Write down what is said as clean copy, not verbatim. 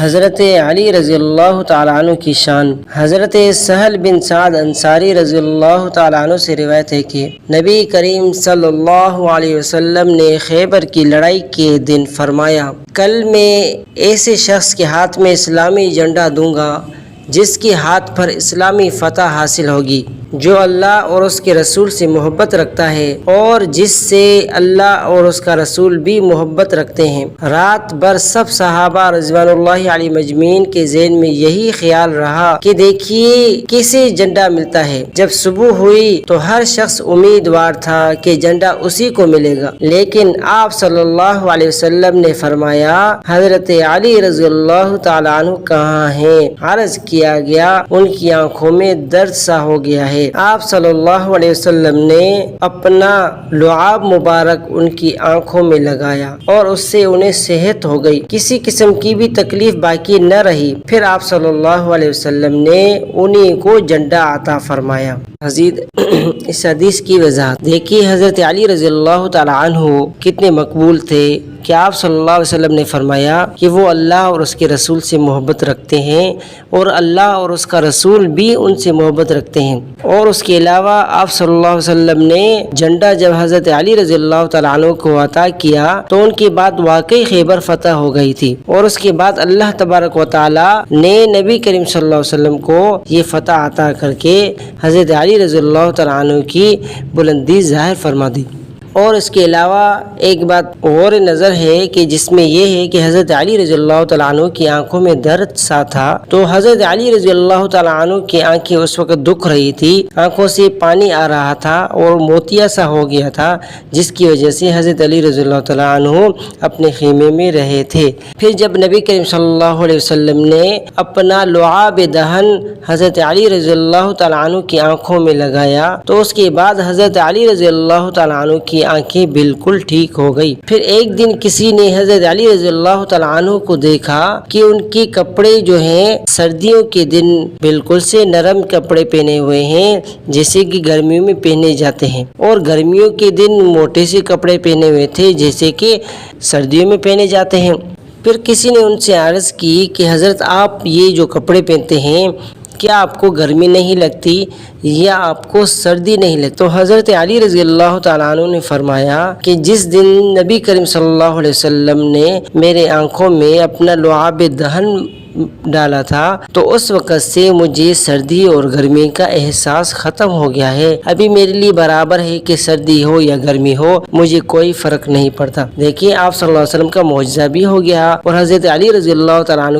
حضرت علی رضی اللہ تعالیٰ عنہ کی شان۔ حضرت سہل بن سعد انصاری رضی اللہ تعالیٰ عنہ سے روایت ہے کہ نبی کریم صلی اللہ علیہ وسلم نے خیبر کی لڑائی کے دن فرمایا، کل میں ایسے شخص کے ہاتھ میں اسلامی جھنڈا دوں گا جس کے ہاتھ پر اسلامی فتح حاصل ہوگی، جو اللہ اور اس کے رسول سے محبت رکھتا ہے اور جس سے اللہ اور اس کا رسول بھی محبت رکھتے ہیں۔ رات بھر سب صحابہ رضوان اللہ علیہ مجمعین کے ذہن میں یہی خیال رہا کہ دیکھیے کیسے جھنڈا ملتا ہے۔ جب صبح ہوئی تو ہر شخص امیدوار تھا کہ جھنڈا اسی کو ملے گا، لیکن آپ صلی اللہ علیہ وسلم نے فرمایا، حضرت علی رضی اللہ تعالیٰ عنہ کہاں ہیں؟ عرض کیا گیا، ان کی آنکھوں میں درد سا ہو گیا ہے۔ آپ صلی اللہ علیہ وسلم نے اپنا لعاب مبارک ان کی آنکھوں میں لگایا اور اس سے انہیں صحت ہو گئی، کسی قسم کی بھی تکلیف باقی نہ رہی۔ پھر آپ صلی اللہ علیہ وسلم نے انہیں کو جھنڈا عطا فرمایا۔ مزید اس حدیث کی وضاحت دیکھیے، حضرت علی رضی اللہ تعالی عنہ کتنے مقبول تھے کہ آپ صلی اللہ علیہ وسلم نے فرمایا کہ وہ اللہ اور اس کے رسول سے محبت رکھتے ہیں اور اللہ اور اس کا رسول بھی ان سے محبت رکھتے ہیں۔ اور اس کے علاوہ آپ صلی اللہ علیہ وسلم نے جھنڈا جب حضرت علی رضی اللہ تعالیٰ عنہ کو عطا کیا تو ان کے بعد واقعی خیبر فتح ہو گئی تھی، اور اس کے بعد اللہ تبارک و تعالیٰ نے نبی کریم صلی اللہ علیہ وسلم کو یہ فتح عطا کر کے حضرت علی رضی اللہ تعالیٰ عنہ کی بلندی ظاہر فرما دی۔ اور اس کے علاوہ ایک بات غور نظر ہے کہ جس میں یہ ہے کہ حضرت علی رضی اللہ تعالیٰ عنہ کی آنکھوں میں درد سا تھا، تو حضرت علی رضی اللہ تعالیٰ عنہ کی آنکھیں اس وقت دکھ رہی تھی، آنکھوں سے پانی آ رہا تھا اور موتیا سا ہو گیا تھا، جس کی وجہ سے حضرت علی رضی اللہ تعالیٰ عنہ اپنے خیمے میں رہے تھے۔ پھر جب نبی کریم صلی اللہ علیہ وسلم نے اپنا لعاب دہن حضرت علی رضی اللہ تعالیٰ عنہ کی آنکھوں میں لگایا تو اس کے بعد حضرت علی رضی اللہ تعالیٰ عنہ کی آنکھیں بالکل ٹھیک ہو گئی۔ پھر ایک دن کسی نے حضرت علی رضی اللہ تعالیٰ عنہ کو دیکھا کہ ان کے کپڑے جو ہیں سردیوں کے دن بالکل سے نرم کپڑے پہنے ہوئے ہیں جیسے کہ گرمیوں میں پہنے جاتے ہیں، اور گرمیوں کے دن موٹے سے کپڑے پہنے ہوئے تھے جیسے کہ سردیوں میں پہنے جاتے ہیں۔ پھر کسی نے ان سے عرض کی کہ حضرت آپ یہ جو کپڑے پہنتے ہیں کیا آپ کو گرمی نہیں لگتی یا آپ کو سردی نہیں لگتی؟ تو حضرت علی رضی اللہ تعالیٰ عنہ نے فرمایا کہ جس دن نبی کریم صلی اللہ علیہ وسلم نے میرے آنکھوں میں اپنا لعاب دہن ڈالا تھا تو اس وقت سے مجھے سردی اور گرمی کا احساس ختم ہو گیا ہے، ابھی میرے لیے برابر ہے کہ سردی ہو یا گرمی ہو، مجھے کوئی فرق نہیں پڑتا۔ دیکھیے آپ صلی اللہ علیہ وسلم کا معجزہ بھی ہو گیا اور حضرت علی رضی اللہ تعالیٰ عنہ